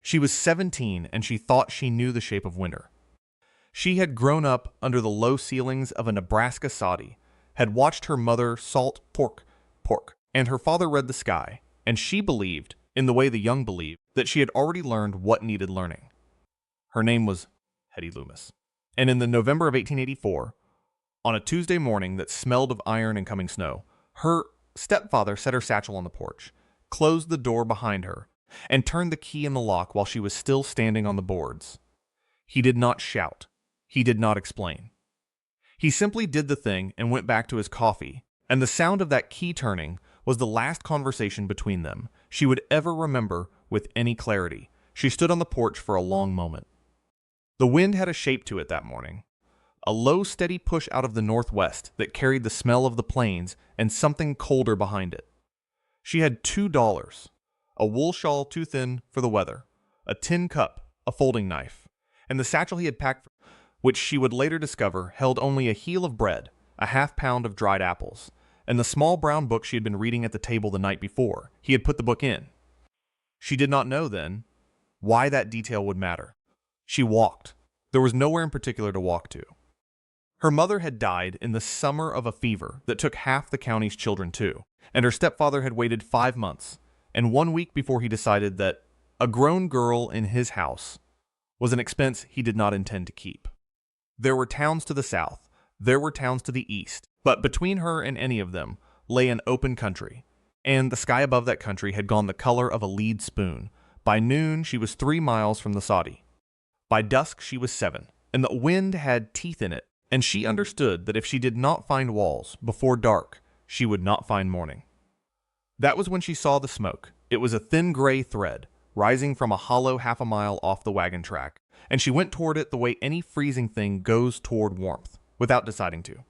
She was 17 and she thought she knew the shape of winter. She had grown up under the low ceilings of a Nebraska soddy, had watched her mother salt pork, and her father read the sky, and she believed, in the way the young believe, that she had already learned what needed learning. Her name was Hettie Loomis. And in the November of 1884, on a Tuesday morning that smelled of iron and coming snow, her stepfather set her satchel on the porch, closed the door behind her, and turned the key in the lock while she was still standing on the boards. He did not shout. He did not explain. He simply did the thing and went back to his coffee, and the sound of that key turning was the last conversation between them she would ever remember with any clarity. She stood on the porch for a long moment. The wind had a shape to it that morning, a low, steady push out of the northwest that carried the smell of the plains and something colder behind it. She had $2, a wool shawl too thin for the weather, a tin cup, a folding knife, and the satchel he had packed, which she would later discover held only a heel of bread, a half-pound of dried apples, and the small brown book she had been reading at the table the night before. He had put the book in. She did not know then why that detail would matter. She walked. There was nowhere in particular to walk to. Her mother had died in the summer of a fever that took half the county's children too, and her stepfather had waited 5 months, and 1 week before he decided that a grown girl in his house was an expense he did not intend to keep. There were towns to the south, there were towns to the east, but between her and any of them lay an open country, and the sky above that country had gone the color of a lead spoon. By noon, she was 3 miles from the soddy. By dusk, she was 7, and the wind had teeth in it, and she understood that if she did not find walls before dark, she would not find morning. That was when she saw the smoke. It was a thin gray thread, rising from a hollow half a mile off the wagon track, and she went toward it the way any freezing thing goes toward warmth, without deciding to.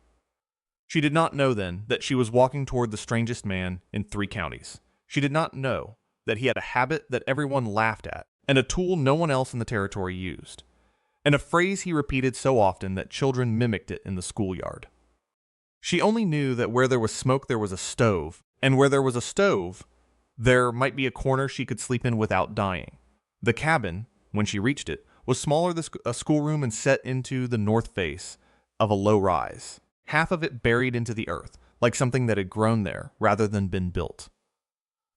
She did not know then that she was walking toward the strangest man in 3 counties. She did not know that he had a habit that everyone laughed at, and a tool no one else in the territory used, and a phrase he repeated so often that children mimicked it in the schoolyard. She only knew that where there was smoke there was a stove, and where there was a stove, there might be a corner she could sleep in without dying. The cabin, when she reached it, was smaller than a schoolroom and set into the north face of a low rise, half of it buried into the earth, like something that had grown there rather than been built.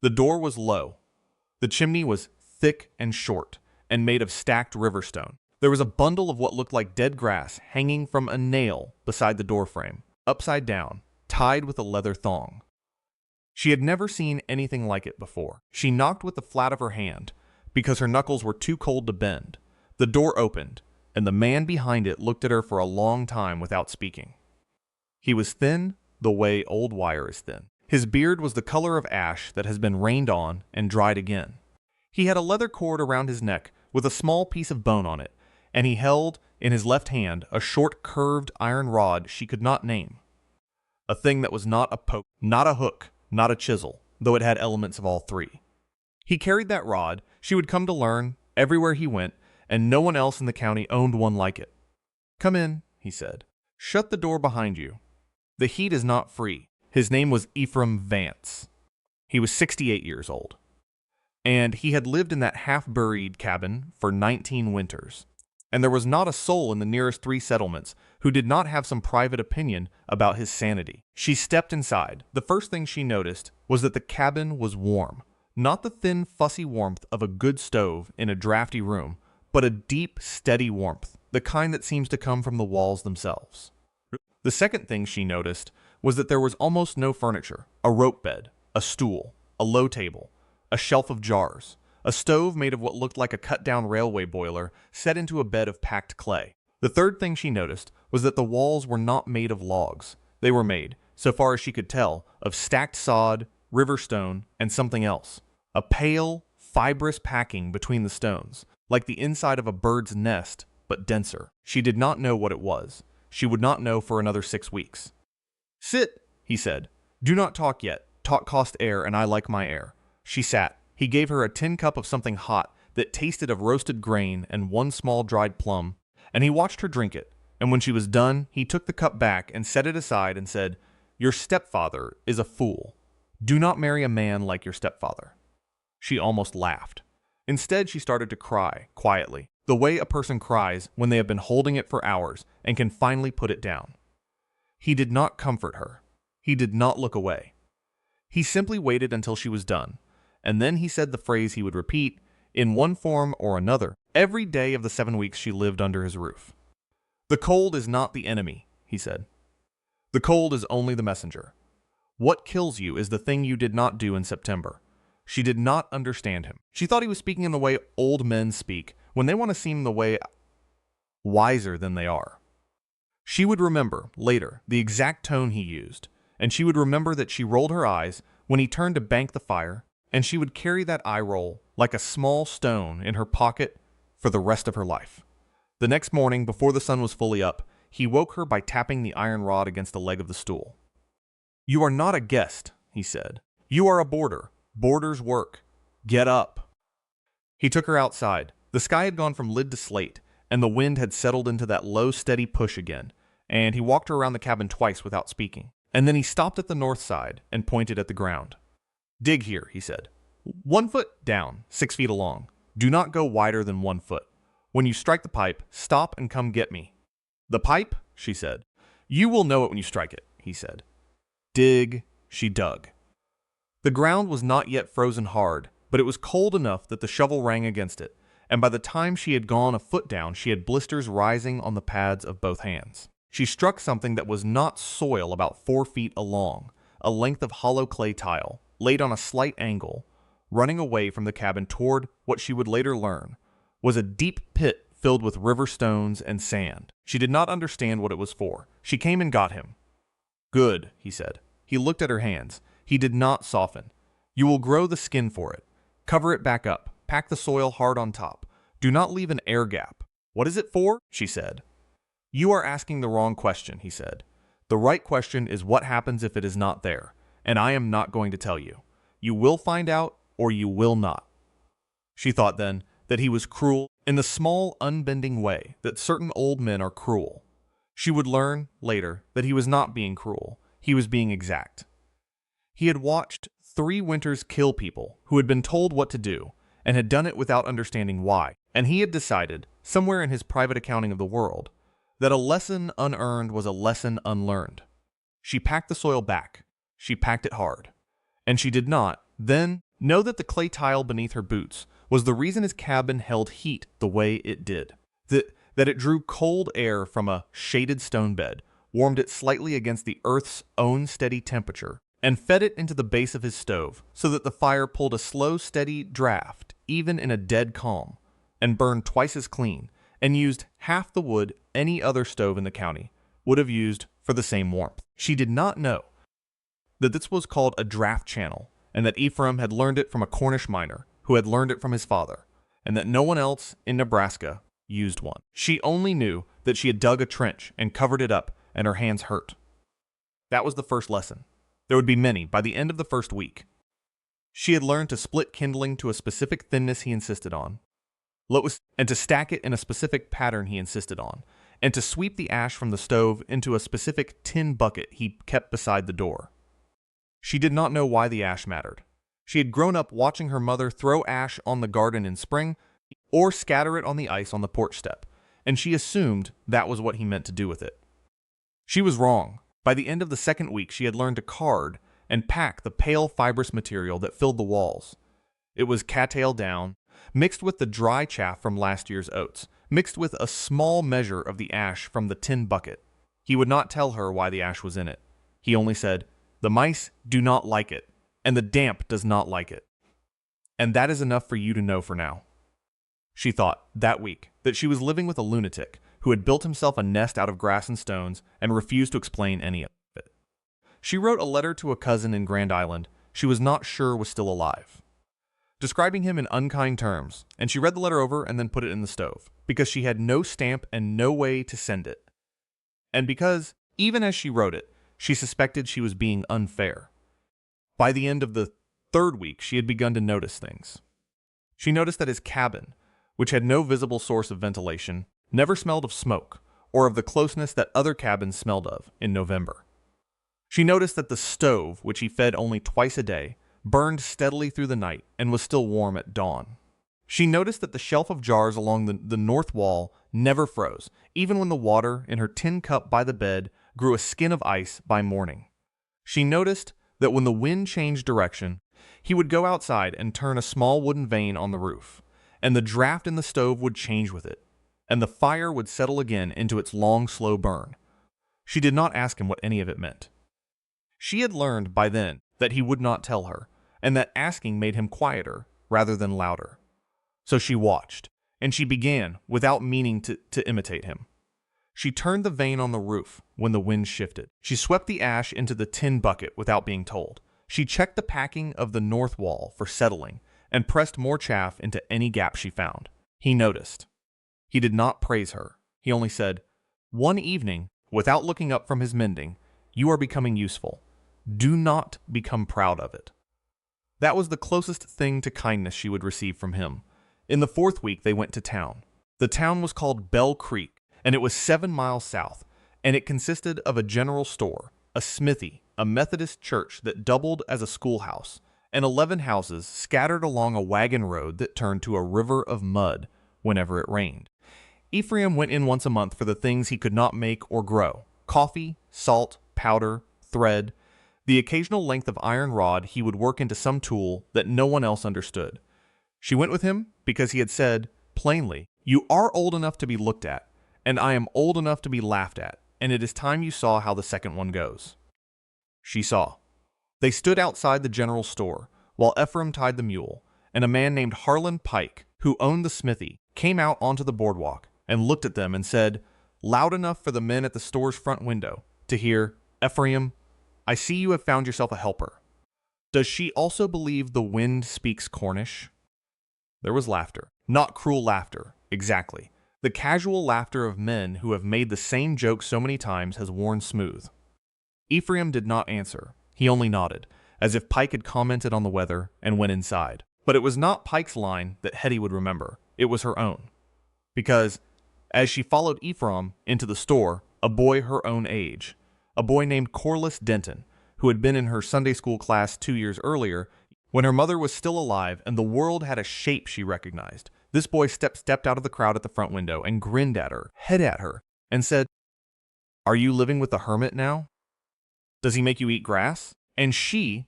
The door was low. The chimney was thick and short, and made of stacked river stone. There was a bundle of what looked like dead grass hanging from a nail beside the doorframe, upside down, tied with a leather thong. She had never seen anything like it before. She knocked with the flat of her hand, because her knuckles were too cold to bend. The door opened, and the man behind it looked at her for a long time without speaking. He was thin, the way old wire is thin. His beard was the color of ash that has been rained on and dried again. He had a leather cord around his neck with a small piece of bone on it, and he held in his left hand a short curved iron rod she could not name. A thing that was not a poke, not a hook, not a chisel, though it had elements of all 3. He carried that rod, she would come to learn, everywhere he went, and no one else in the county owned one like it. "Come in," he said. "Shut the door behind you. The heat is not free." His name was Ephraim Vance. He was 68 years old, and he had lived in that half-buried cabin for 19 winters, and there was not a soul in the nearest 3 settlements who did not have some private opinion about his sanity. She stepped inside. The first thing she noticed was that the cabin was warm, not the thin, fussy warmth of a good stove in a drafty room, but a deep, steady warmth, the kind that seems to come from the walls themselves. The second thing she noticed was that there was almost no furniture: a rope bed, a stool, a low table, a shelf of jars, a stove made of what looked like a cut-down railway boiler set into a bed of packed clay. The third thing she noticed was that the walls were not made of logs. They were made, so far as she could tell, of stacked sod, river stone, and something else. A pale, fibrous packing between the stones, like the inside of a bird's nest, but denser. She did not know what it was. She would not know for another 6 weeks. "Sit," he said. "Do not talk yet. Talk cost air, and I like my air." She sat. He gave her a tin cup of something hot that tasted of roasted grain and 1 small dried plum, and he watched her drink it, and when she was done, he took the cup back and set it aside and said, "Your stepfather is a fool. Do not marry a man like your stepfather." She almost laughed. Instead, she started to cry, quietly, the way a person cries when they have been holding it for hours and can finally put it down. He did not comfort her. He did not look away. He simply waited until she was done, and then he said the phrase he would repeat, in one form or another, every day of the 7 weeks she lived under his roof. "The cold is not the enemy," he said. "The cold is only the messenger. What kills you is the thing you did not do in September." She did not understand him. She thought he was speaking in the way old men speak when they want to seem the way wiser than they are. She would remember, later, the exact tone he used, and she would remember that she rolled her eyes when he turned to bank the fire, and she would carry that eye roll like a small stone in her pocket for the rest of her life. The next morning, before the sun was fully up, he woke her by tapping the iron rod against the leg of the stool. "You are not a guest," he said. "You are a boarder. Boarders work. Get up." He took her outside. The sky had gone from lid to slate, and the wind had settled into that low, steady push again, and he walked her around the cabin twice without speaking. And then he stopped at the north side and pointed at the ground. "Dig here," he said. 1 foot down, 6 feet along. Do not go wider than 1 foot. When you strike the pipe, stop and come get me." "The pipe?" she said. "You will know it when you strike it," he said. Dig. She dug. The ground was not yet frozen hard, but it was cold enough that the shovel rang against it, and by the time she had gone a foot down, she had blisters rising on the pads of both hands. She struck something that was not soil about 4 feet along, a length of hollow clay tile, laid on a slight angle, running away from the cabin toward what she would later learn was a deep pit filled with river stones and sand. She did not understand what it was for. She came and got him. "Good," he said. He looked at her hands. He did not soften. "You will grow the skin for it. Cover it back up. Pack the soil hard on top. Do not leave an air gap." "What is it for?" she said. "You are asking the wrong question," he said. "The right question is what happens if it is not there, and I am not going to tell you. You will find out, or you will not." She thought then that he was cruel in the small, unbending way that certain old men are cruel. She would learn, later, that he was not being cruel. He was being exact. He had watched 3 winters kill people who had been told what to do and had done it without understanding why, and he had decided, somewhere in his private accounting of the world, that a lesson unearned was a lesson unlearned. She packed the soil back. She packed it hard. And she did not, then, know that the clay tile beneath her boots was the reason his cabin held heat the way it did. That it drew cold air from a shaded stone bed, warmed it slightly against the earth's own steady temperature, and fed it into the base of his stove, so that the fire pulled a slow, steady draft, even in a dead calm, and burned twice as clean, and used half the wood any other stove in the county would have used for the same warmth. She did not know that this was called a draft channel, and that Ephraim had learned it from a Cornish miner, who had learned it from his father, and that no one else in Nebraska used one. She only knew that she had dug a trench and covered it up, and her hands hurt. That was the first lesson. There would be many by the end of the first week. She had learned to split kindling to a specific thinness he insisted on, and to stack it in a specific pattern he insisted on, and to sweep the ash from the stove into a specific tin bucket he kept beside the door. She did not know why the ash mattered. She had grown up watching her mother throw ash on the garden in spring or scatter it on the ice on the porch step, and she assumed that was what he meant to do with it. She was wrong. By the end of the second week, she had learned to card and pack the pale fibrous material that filled the walls. It was cattail down, mixed with the dry chaff from last year's oats, mixed with a small measure of the ash from the tin bucket. He would not tell her why the ash was in it. He only said, "The mice do not like it, and the damp does not like it. And that is enough for you to know for now." She thought, that week, that she was living with a lunatic who had built himself a nest out of grass and stones and refused to explain any of it. She wrote a letter to a cousin in Grand Island she was not sure was still alive, describing him in unkind terms, and she read the letter over and then put it in the stove, because she had no stamp and no way to send it. And because, even as she wrote it, she suspected she was being unfair. By the end of the third week, she had begun to notice things. She noticed that his cabin, which had no visible source of ventilation, never smelled of smoke or of the closeness that other cabins smelled of in November. She noticed that the stove, which he fed only twice a day, burned steadily through the night and was still warm at dawn. She noticed that the shelf of jars along the north wall never froze, even when the water in her tin cup by the bed grew a skin of ice by morning. She noticed that when the wind changed direction, he would go outside and turn a small wooden vane on the roof, and the draft in the stove would change with it, and the fire would settle again into its long, slow burn. She did not ask him what any of it meant. She had learned by then that he would not tell her, and that asking made him quieter rather than louder. So she watched, and she began, without meaning to imitate him. She turned the vane on the roof when the wind shifted. She swept the ash into the tin bucket without being told. She checked the packing of the north wall for settling and pressed more chaff into any gap she found. He noticed. He did not praise her. He only said, "One evening, without looking up from his mending, you are becoming useful. Do not become proud of it." That was the closest thing to kindness she would receive from him. In the 4th week, they went to town. The town was called Bell Creek, and it was 7 miles south, and it consisted of a general store, a smithy, a Methodist church that doubled as a schoolhouse, and 11 houses scattered along a wagon road that turned to a river of mud whenever it rained. Ephraim went in once a month for the things he could not make or grow: coffee, salt, powder, thread, the occasional length of iron rod he would work into some tool that no one else understood. She went with him because he had said, plainly, "You are old enough to be looked at, and I am old enough to be laughed at, and it is time you saw how the second one goes." She saw. They stood outside the general store, while Ephraim tied the mule, and a man named Harlan Pike, who owned the smithy, came out onto the boardwalk and looked at them and said, loud enough for the men at the store's front window to hear, "Ephraim, I see you have found yourself a helper. Does she also believe the wind speaks Cornish?" There was laughter. Not cruel laughter, exactly. The casual laughter of men who have made the same joke so many times has worn smooth. Ephraim did not answer. He only nodded, as if Pike had commented on the weather, and went inside. But it was not Pike's line that Hettie would remember. It was her own. Because, as she followed Ephraim into the store, a boy her own age, a boy named Corliss Denton, who had been in her Sunday school class 2 years earlier, when her mother was still alive and the world had a shape she recognized, this boy stepped out of the crowd at the front window and grinned at her, head at her, and said, "Are you living with the hermit now? Does he make you eat grass?" And she,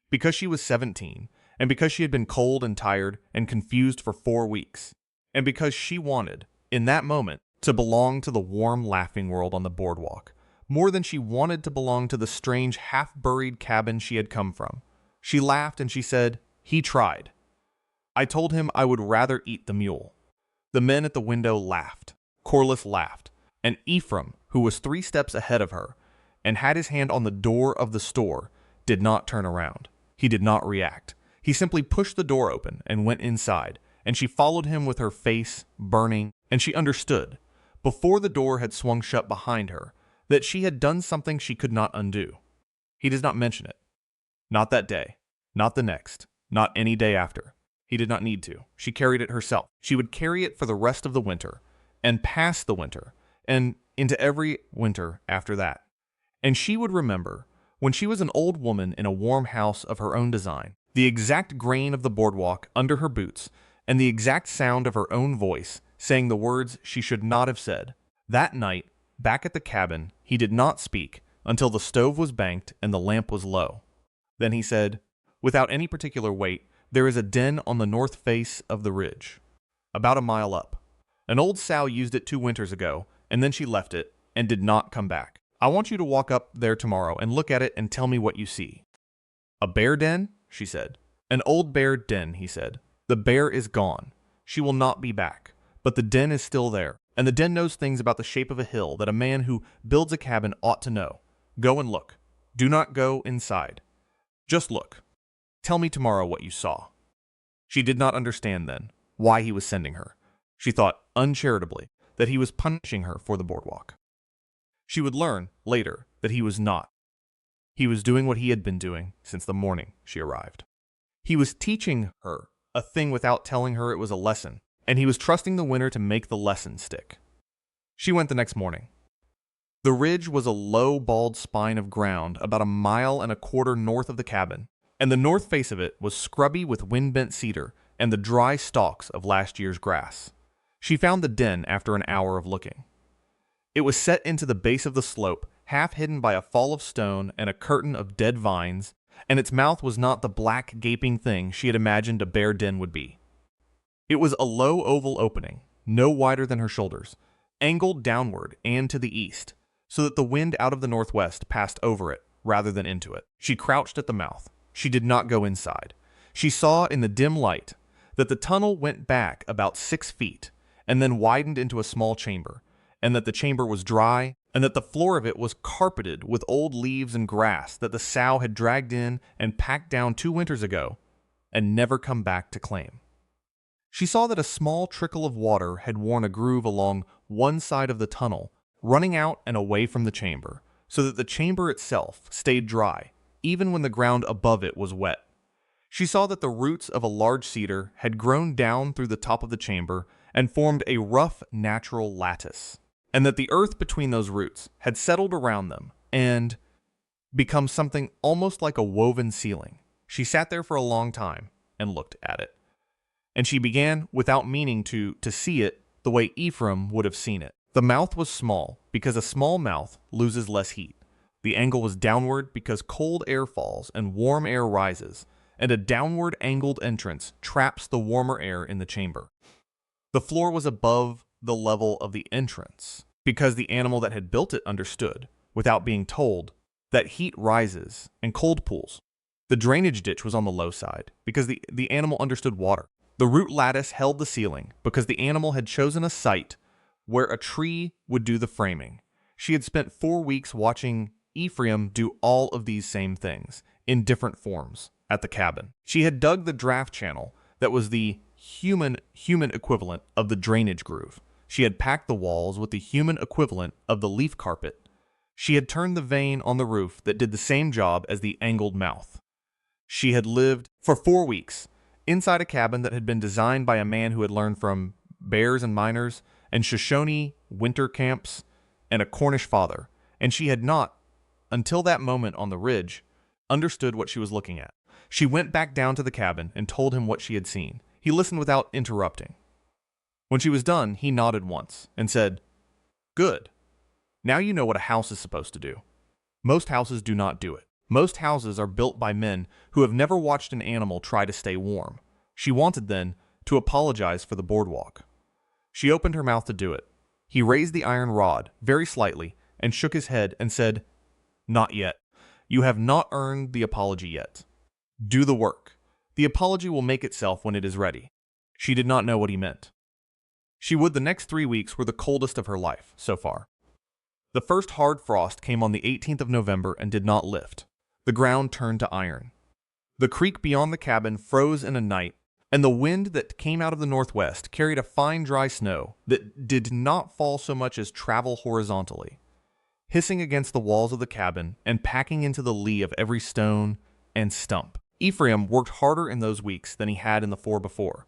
because she was 17, and because she had been cold and tired and confused for 4 weeks, and because she wanted, in that moment, to belong to the warm, laughing world on the boardwalk, more than she wanted to belong to the strange, half-buried cabin she had come from, she laughed and she said, "He tried. I told him I would rather eat the mule." The men at the window laughed. Corliss laughed. And Ephraim, who was 3 steps ahead of her, and had his hand on the door of the store, did not turn around. He did not react. He simply pushed the door open and went inside, and she followed him with her face burning, and she understood, before the door had swung shut behind her, that she had done something she could not undo. He does not mention it. Not that day. Not the next. Not any day after. He did not need to. She carried it herself. She would carry it for the rest of the winter, and past the winter, and into every winter after that. And she would remember, when she was an old woman in a warm house of her own design, the exact grain of the boardwalk under her boots, and the exact sound of her own voice saying the words she should not have said. That night, back at the cabin, he did not speak until the stove was banked and the lamp was low. Then he said, without any particular weight, "There is a den on the north face of the ridge, about a mile up. An old sow used it 2 winters ago, and then she left it and did not come back. I want you to walk up there tomorrow and look at it and tell me what you see." "A bear den?" she said. "An old bear den," he said. "The bear is gone. She will not be back. But the den is still there, and the den knows things about the shape of a hill that a man who builds a cabin ought to know. Go and look. Do not go inside. Just look. Tell me tomorrow what you saw." She did not understand then why he was sending her. She thought, uncharitably, that he was punishing her for the boardwalk. She would learn, later, that he was not. He was doing what he had been doing since the morning she arrived. He was teaching her a thing without telling her it was a lesson, and he was trusting the winter to make the lesson stick. She went the next morning. The ridge was a low, bald spine of ground about 1.25 miles north of the cabin, and the north face of it was scrubby with wind-bent cedar and the dry stalks of last year's grass. She found the den after an hour of looking. It was set into the base of the slope, half hidden by a fall of stone and a curtain of dead vines, and its mouth was not the black, gaping thing she had imagined a bear den would be. It was a low oval opening, no wider than her shoulders, angled downward and to the east, so that the wind out of the northwest passed over it rather than into it. She crouched at the mouth. She did not go inside. She saw in the dim light that the tunnel went back about 6 feet and then widened into a small chamber, and that the chamber was dry, and that the floor of it was carpeted with old leaves and grass that the sow had dragged in and packed down 2 winters ago and never come back to claim. She saw that a small trickle of water had worn a groove along one side of the tunnel, running out and away from the chamber, so that the chamber itself stayed dry, even when the ground above it was wet. She saw that the roots of a large cedar had grown down through the top of the chamber and formed a rough natural lattice, and that the earth between those roots had settled around them and become something almost like a woven ceiling. She sat there for a long time and looked at it. And she began, without meaning to see it the way Ephraim would have seen it. The mouth was small, because a small mouth loses less heat. The angle was downward because cold air falls and warm air rises, and a downward angled entrance traps the warmer air in the chamber. The floor was above the level of the entrance, because the animal that had built it understood, without being told, that heat rises and cold pools. The drainage ditch was on the low side, because the animal understood water. The root lattice held the ceiling, because the animal had chosen a site where a tree would do the framing. She had spent 4 weeks watching Ephraim do all of these same things, in different forms, at the cabin. She had dug the draft channel that was the human equivalent of the drainage groove. She had packed the walls with the human equivalent of the leaf carpet. She had turned the vane on the roof that did the same job as the angled mouth. She had lived for 4 weeks inside a cabin that had been designed by a man who had learned from bears and miners and Shoshone winter camps and a Cornish father, and she had not, until that moment on the ridge, understood what she was looking at. She went back down to the cabin and told him what she had seen. He listened without interrupting. When she was done, he nodded once and said, "Good. Now you know what a house is supposed to do. Most houses do not do it. Most houses are built by men who have never watched an animal try to stay warm." She wanted, then, to apologize for the boardwalk. She opened her mouth to do it. He raised the iron rod, very slightly, and shook his head and said, "Not yet. You have not earned the apology yet. Do the work. The apology will make itself when it is ready." She did not know what he meant. She would the next 3 weeks were the coldest of her life, so far. The first hard frost came on the 18th of November and did not lift. The ground turned to iron. The creek beyond the cabin froze in a night, and the wind that came out of the northwest carried a fine dry snow that did not fall so much as travel horizontally, hissing against the walls of the cabin and packing into the lee of every stone and stump. Ephraim worked harder in those weeks than he had in the 4 before.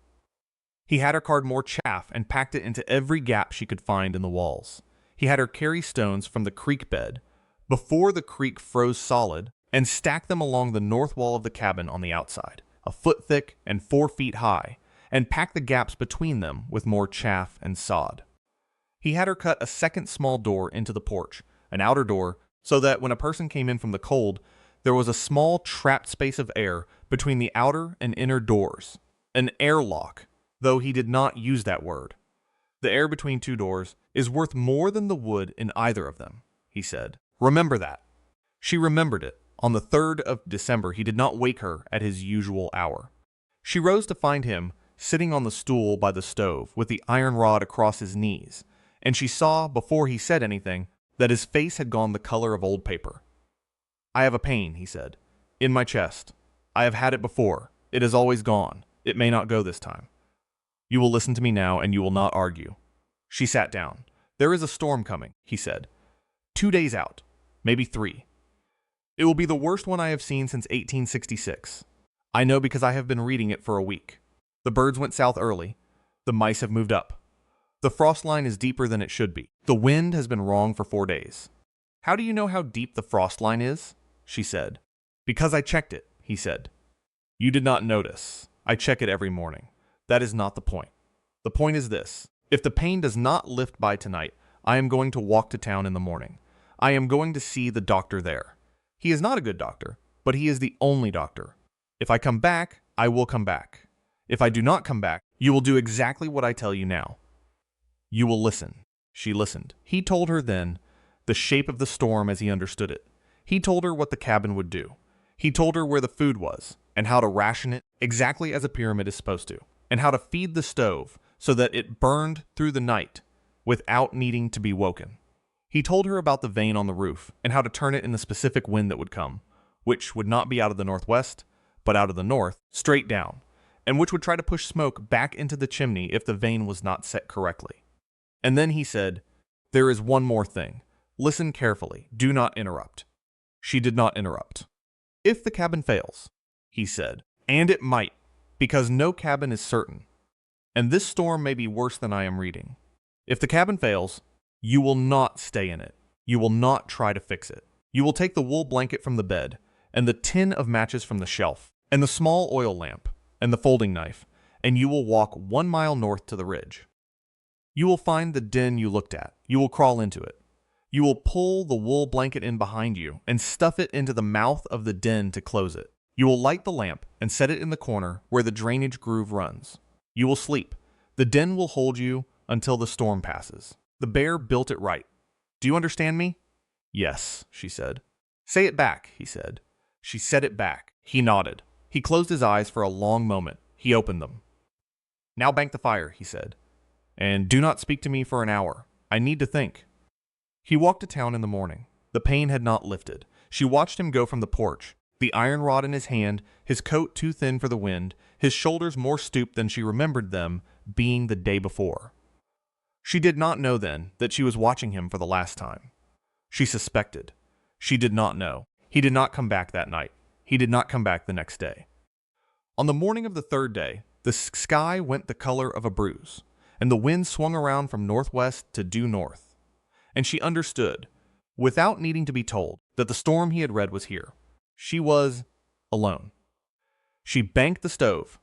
He had her card more chaff and packed it into every gap she could find in the walls. He had her carry stones from the creek bed, before the creek froze solid, and stack them along the north wall of the cabin on the outside, a foot thick and 4 feet high, and pack the gaps between them with more chaff and sod. He had her cut a second small door into the porch, an outer door, so that when a person came in from the cold, there was a small trapped space of air between the outer and inner doors, an airlock, though he did not use that word. The air between 2 doors is worth more than the wood in either of them, he said. Remember that. She remembered it. On the 3rd of December, he did not wake her at his usual hour. She rose to find him sitting on the stool by the stove with the iron rod across his knees, and she saw, before he said anything, that his face had gone the color of old paper. "I have a pain," he said, "in my chest. I have had it before. It has always gone. It may not go this time. You will listen to me now, and you will not argue." She sat down. "There is a storm coming," he said. 2 days out, maybe 3. It will be the worst one I have seen since 1866. I know because I have been reading it for a week. The birds went south early. The mice have moved up. The frost line is deeper than it should be. The wind has been wrong for 4 days. "How do you know how deep the frost line is?" she said. "Because I checked it," he said. "You did not notice. I check it every morning. That is not the point. The point is this. If the pain does not lift by tonight, I am going to walk to town in the morning. I am going to see the doctor there. He is not a good doctor, but he is the only doctor. If I come back, I will come back. If I do not come back, you will do exactly what I tell you now. You will listen. She listened. He told her then the shape of the storm as he understood it. He told her what the cabin would do. He told her where the food was and how to ration it exactly as a pyramid is supposed to, and how to feed the stove so that it burned through the night without needing to be woken. He told her about the vane on the roof and how to turn it in the specific wind that would come, which would not be out of the northwest, but out of the north, straight down, and which would try to push smoke back into the chimney if the vane was not set correctly. And then he said, "There is one more thing. Listen carefully. Do not interrupt." She did not interrupt. "If the cabin fails," he said, "and it might, because no cabin is certain, and this storm may be worse than I am reading. If the cabin fails, you will not stay in it. You will not try to fix it. You will take the wool blanket from the bed, and the tin of matches from the shelf, and the small oil lamp, and the folding knife, and you will walk 1 mile north to the ridge. You will find the den you looked at. You will crawl into it. You will pull the wool blanket in behind you and stuff it into the mouth of the den to close it. You will light the lamp and set it in the corner where the drainage groove runs. You will sleep. The den will hold you until the storm passes. The bear built it right. Do you understand me?" "Yes," she said. "Say it back," he said. She said it back. He nodded. He closed his eyes for a long moment. He opened them. "Now bank the fire," he said. "And do not speak to me for an hour. I need to think." He walked to town in the morning. The pain had not lifted. She watched him go from the porch, the iron rod in his hand, his coat too thin for the wind, his shoulders more stooped than she remembered them being the day before. She did not know then that she was watching him for the last time. She suspected. She did not know. He did not come back that night. He did not come back the next day. On the morning of the third day, the sky went the color of a bruise, and the wind swung around from northwest to due north. And she understood, without needing to be told, that the storm he had read was here. She was alone. She banked the stove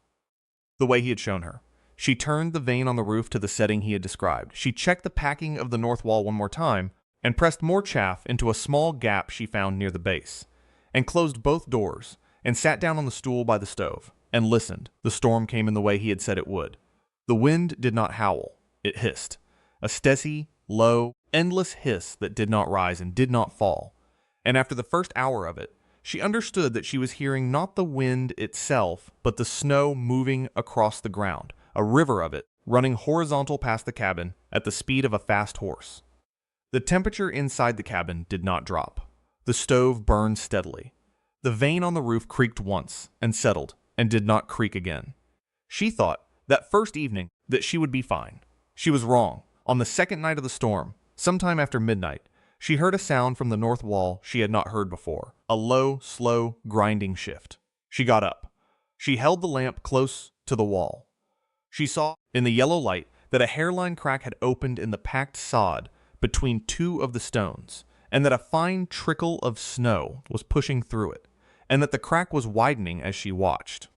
the way he had shown her. She turned the vane on the roof to the setting he had described. She checked the packing of the north wall one more time and pressed more chaff into a small gap she found near the base, and closed both doors and sat down on the stool by the stove and listened. The storm came in the way he had said it would. The wind did not howl. It hissed. A steady, low, endless hiss that did not rise and did not fall. And after the first hour of it, she understood that she was hearing not the wind itself, but the snow moving across the ground, a river of it, running horizontal past the cabin at the speed of a fast horse. The temperature inside the cabin did not drop. The stove burned steadily. The vane on the roof creaked once and settled and did not creak again. She thought that first evening that she would be fine. She was wrong. On the second night of the storm, sometime after midnight, she heard a sound from the north wall she had not heard before, a low, slow, grinding shift. She got up. She held the lamp close to the wall. She saw, in the yellow light, that a hairline crack had opened in the packed sod between two of the stones, and that a fine trickle of snow was pushing through it, and that the crack was widening as she watched.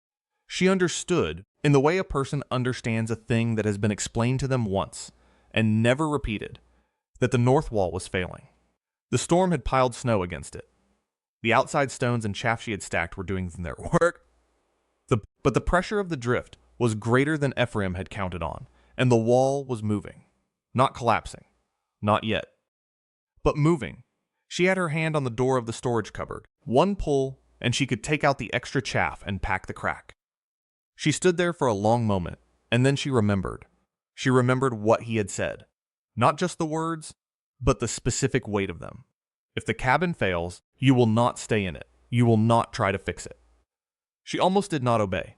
She understood, in the way a person understands a thing that has been explained to them once, and never repeated, that the north wall was failing. The storm had piled snow against it. The outside stones and chaff she had stacked were doing their work. But the pressure of the drift was greater than Ephraim had counted on, and the wall was moving. Not collapsing. Not yet. But moving. She had her hand on the door of the storage cupboard. One pull, and she could take out the extra chaff and pack the crack. She stood there for a long moment, and then she remembered. She remembered what he had said. Not just the words, but the specific weight of them. If the cabin fails, you will not stay in it. You will not try to fix it. She almost did not obey.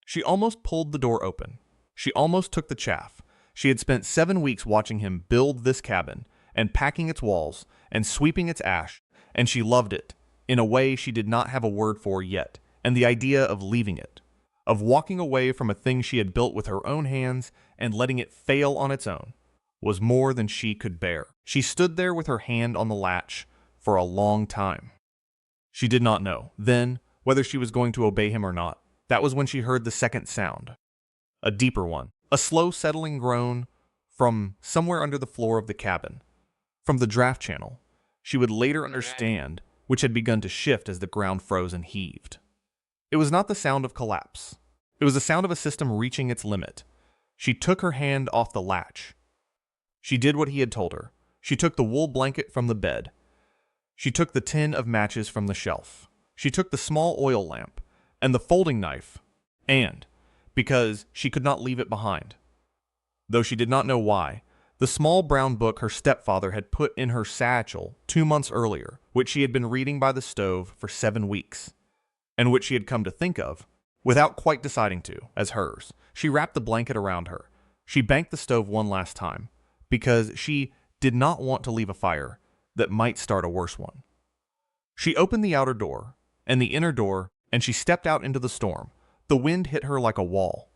She almost pulled the door open. She almost took the chaff. She had spent 7 weeks watching him build this cabin, and packing its walls, and sweeping its ash, and she loved it, in a way she did not have a word for yet, and the idea of leaving it, of walking away from a thing she had built with her own hands and letting it fail on its own, was more than she could bear. She stood there with her hand on the latch for a long time. She did not know, then, whether she was going to obey him or not. That was when she heard the second sound. a deeper one, a slow settling groan from somewhere under the floor of the cabin, from the draft channel. She would later understand, which had begun to shift as the ground froze and heaved. It was not the sound of collapse. It was the sound of a system reaching its limit. She took her hand off the latch. She did what he had told her. She took the wool blanket from the bed. She took the tin of matches from the shelf. She took the small oil lamp and the folding knife, and, because she could not leave it behind, though she did not know why, the small brown book her stepfather had put in her satchel 2 months earlier, which she had been reading by the stove for 7 weeks, and which she had come to think of, without quite deciding to, as hers. She wrapped the blanket around her. She banked the stove one last time, because she did not want to leave a fire that might start a worse one. She opened the outer door, and the inner door, and she stepped out into the storm. The wind hit her like a wall.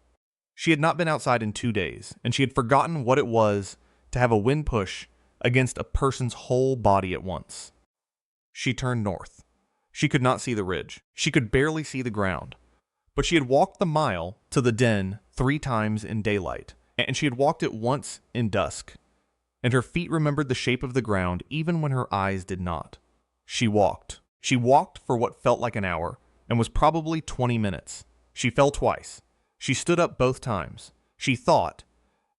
She had not been outside in 2 days, and she had forgotten what it was to have a wind push against a person's whole body at once. She turned north. She could not see the ridge. She could barely see the ground. But she had walked the mile to the den 3 times in daylight, and she had walked it once in dusk, and her feet remembered the shape of the ground even when her eyes did not. She walked. She walked for what felt like an hour, and was probably 20 minutes. She fell twice. She stood up both times. She thought,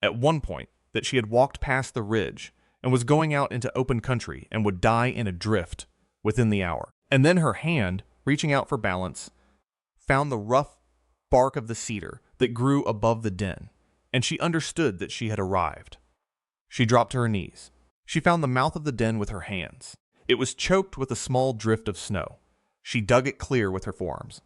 at one point, that she had walked past the ridge and was going out into open country and would die in a drift within the hour. And then her hand, reaching out for balance, found the rough bark of the cedar that grew above the den, and she understood that she had arrived. She dropped to her knees. She found the mouth of the den with her hands. It was choked with a small drift of snow. She dug it clear with her forearms.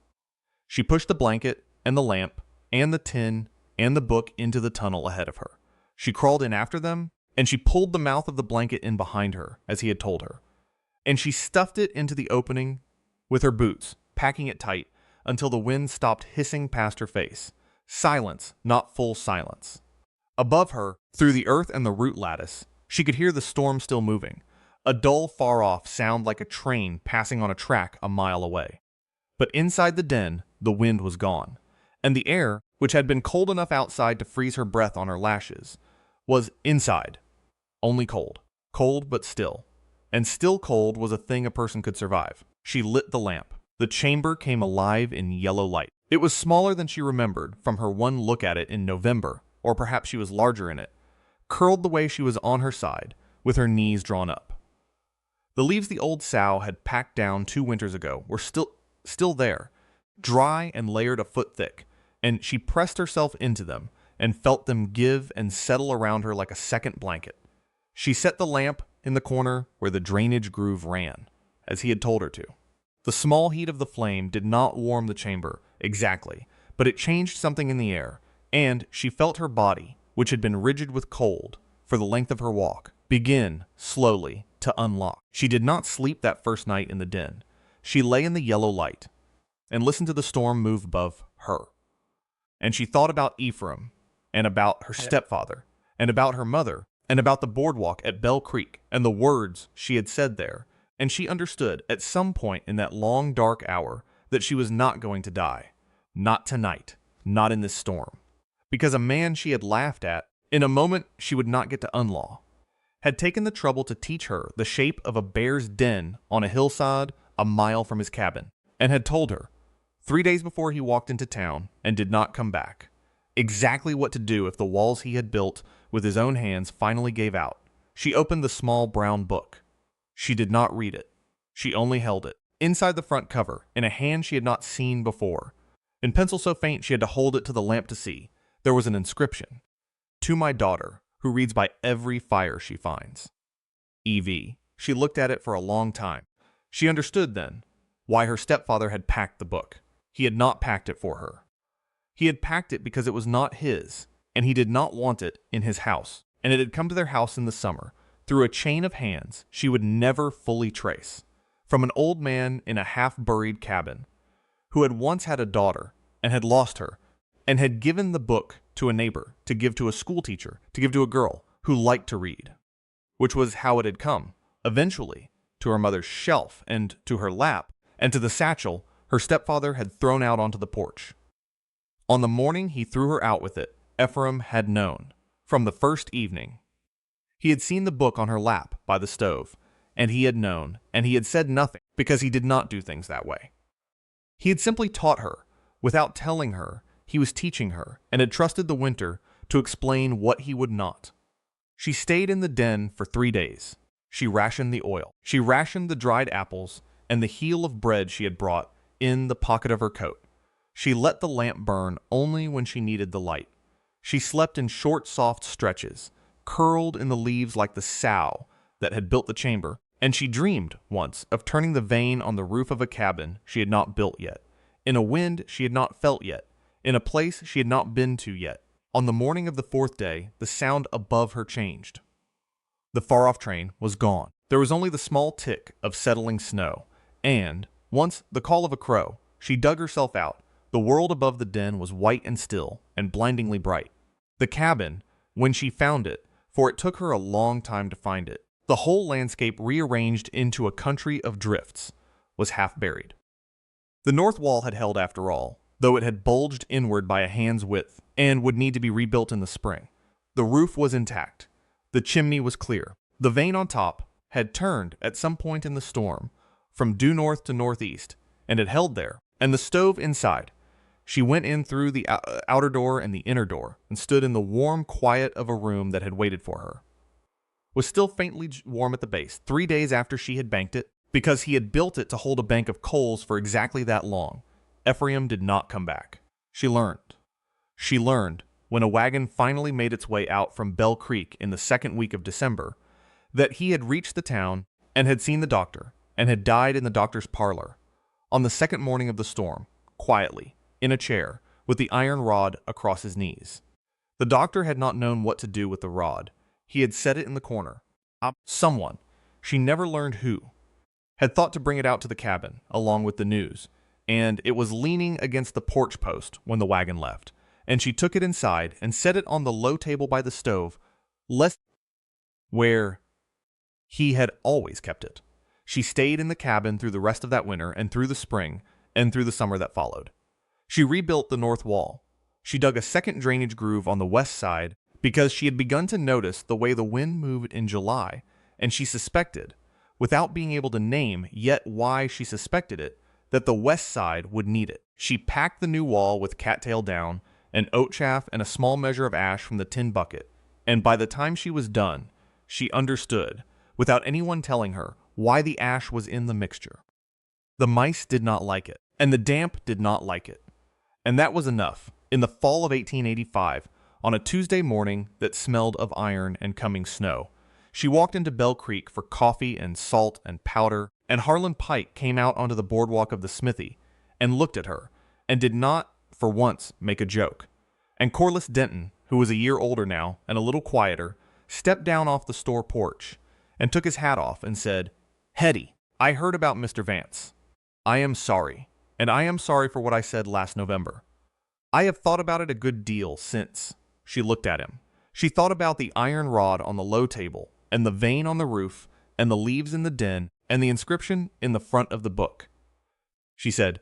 She pushed the blanket and the lamp and the tin and the book into the tunnel ahead of her. She crawled in after them, and she pulled the mouth of the blanket in behind her, as he had told her. And she stuffed it into the opening with her boots, packing it tight until the wind stopped hissing past her face. Silence, not full silence. Above her, through the earth and the root lattice, she could hear the storm still moving, a dull far-off sound like a train passing on a track a mile away. But inside the den, the wind was gone, and the air, which had been cold enough outside to freeze her breath on her lashes, was inside, only cold. Cold but still. And still cold was a thing a person could survive. She lit the lamp. The chamber came alive in yellow light. It was smaller than she remembered from her one look at it in November, or perhaps she was larger in it, curled the way she was on her side, with her knees drawn up. The leaves the old sow had packed down 2 winters ago were still there, dry and layered a foot thick, and she pressed herself into them and felt them give and settle around her like a second blanket. She set the lamp in the corner where the drainage groove ran, as he had told her to. The small heat of the flame did not warm the chamber exactly, but it changed something in the air, and she felt her body, which had been rigid with cold for the length of her walk, begin, slowly, to unlock. She did not sleep that first night in the den. She lay in the yellow light and listened to the storm move above her. And she thought about Ephraim, and about her stepfather, and about her mother, and about the boardwalk at Bell Creek, and the words she had said there, and she understood at some point in that long dark hour that she was not going to die. Not tonight, not in this storm. Because a man she had laughed at, in a moment she would not get to unlaw, had taken the trouble to teach her the shape of a bear's den on a hillside a mile from his cabin, and had told her, 3 days before he walked into town and did not come back, exactly what to do if the walls he had built with his own hands finally gave out. She opened the small brown book. She did not read it. She only held it, inside the front cover, in a hand she had not seen before. In pencil so faint she had to hold it to the lamp to see. There was an inscription. To my daughter, who reads by every fire she finds. E.V. She looked at it for a long time. She understood then why her stepfather had packed the book. He had not packed it for her. He had packed it because it was not his, and he did not want it in his house, and it had come to their house in the summer, through a chain of hands she would never fully trace, from an old man in a half-buried cabin, who had once had a daughter, and had lost her, and had given the book to a neighbor, to give to a schoolteacher, to give to a girl who liked to read, which was how it had come, eventually, to her mother's shelf, and to her lap, and to the satchel her stepfather had thrown out onto the porch. On the morning he threw her out with it, Ephraim had known. From the first evening. He had seen the book on her lap by the stove, and he had known, and he had said nothing because he did not do things that way. He had simply taught her. Without telling her, he was teaching her, and had trusted the winter to explain what he would not. She stayed in the den for 3 days. She rationed the oil. She rationed the dried apples and the heel of bread she had brought in the pocket of her coat. She let the lamp burn only when she needed the light. She slept in short, soft stretches, curled in the leaves like the sow that had built the chamber, and she dreamed once of turning the vane on the roof of a cabin she had not built yet, in a wind she had not felt yet, in a place she had not been to yet. On the morning of the 4th day, the sound above her changed. The far-off train was gone. There was only the small tick of settling snow, and, once, the call of a crow. She dug herself out. The world above the den was white and still, and blindingly bright. The cabin, when she found it, for it took her a long time to find it, the whole landscape rearranged into a country of drifts, was half buried. The north wall had held after all, though it had bulged inward by a hand's width, and would need to be rebuilt in the spring. The roof was intact. The chimney was clear. The vane on top had turned at some point in the storm, from due north to northeast, and had held there, and the stove inside. She went in through the outer door and the inner door, and stood in the warm quiet of a room that had waited for her. Was still faintly warm at the base, 3 days after she had banked it, because he had built it to hold a bank of coals for exactly that long. Ephraim did not come back. She learned. She learned, when a wagon finally made its way out from Bell Creek in the 2nd week of December, that he had reached the town and had seen the doctor, and had died in the doctor's parlor, on the 2nd morning of the storm, quietly, in a chair, with the iron rod across his knees. The doctor had not known what to do with the rod. He had set it in the corner. Someone, she never learned who, had thought to bring it out to the cabin, along with the news, and it was leaning against the porch post when the wagon left, and she took it inside and set it on the low table by the stove, where he had always kept it. She stayed in the cabin through the rest of that winter, and through the spring, and through the summer that followed. She rebuilt the north wall. She dug a second drainage groove on the west side because she had begun to notice the way the wind moved in July, and she suspected, without being able to name yet why she suspected it, that the west side would need it. She packed the new wall with cattail down, an oat chaff, and a small measure of ash from the tin bucket, and by the time she was done, she understood, without anyone telling her, why the ash was in the mixture. The mice did not like it, and the damp did not like it. And that was enough. In the fall of 1885, on a Tuesday morning that smelled of iron and coming snow, she walked into Bell Creek for coffee and salt and powder, and Harlan Pike came out onto the boardwalk of the smithy and looked at her, and did not, for once, make a joke. And Corliss Denton, who was a year older now and a little quieter, stepped down off the store porch and took his hat off and said, "Hettie, I heard about Mr. Vance. I am sorry, and I am sorry for what I said last November. I have thought about it a good deal since." She looked at him. She thought about the iron rod on the low table, and the vane on the roof, and the leaves in the den, and the inscription in the front of the book. She said,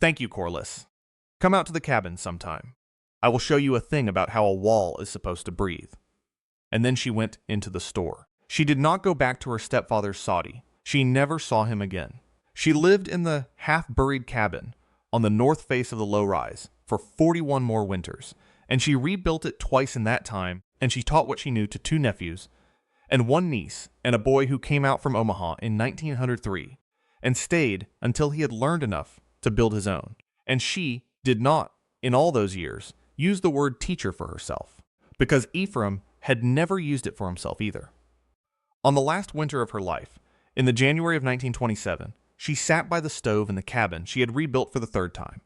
"Thank you, Corliss. Come out to the cabin sometime. I will show you a thing about how a wall is supposed to breathe." And then she went into the store. She did not go back to her stepfather's soddy. She never saw him again. She lived in the half-buried cabin on the north face of the low-rise for 41 more winters, and she rebuilt it twice in that time, and she taught what she knew to 2 nephews, and 1 niece, and a boy who came out from Omaha in 1903, and stayed until he had learned enough to build his own. And she did not, in all those years, use the word teacher for herself, because Ephraim had never used it for himself either. On the last winter of her life, in the January of 1927, she sat by the stove in the cabin she had rebuilt for the 3rd time,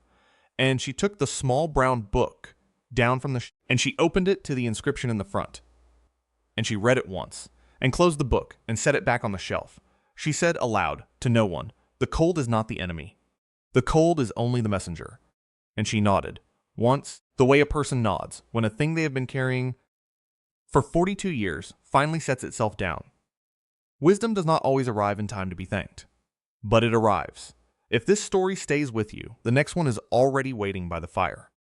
and she took the small brown book down from the and she opened it to the inscription in the front. And she read it once, and closed the book, and set it back on the shelf. She said aloud, to no one, "The cold is not the enemy. The cold is only the messenger." And she nodded, once, the way a person nods when a thing they have been carrying for 42 years finally sets itself down. Wisdom does not always arrive in time to be thanked, but it arrives. If this story stays with you, the next one is already waiting by the fire.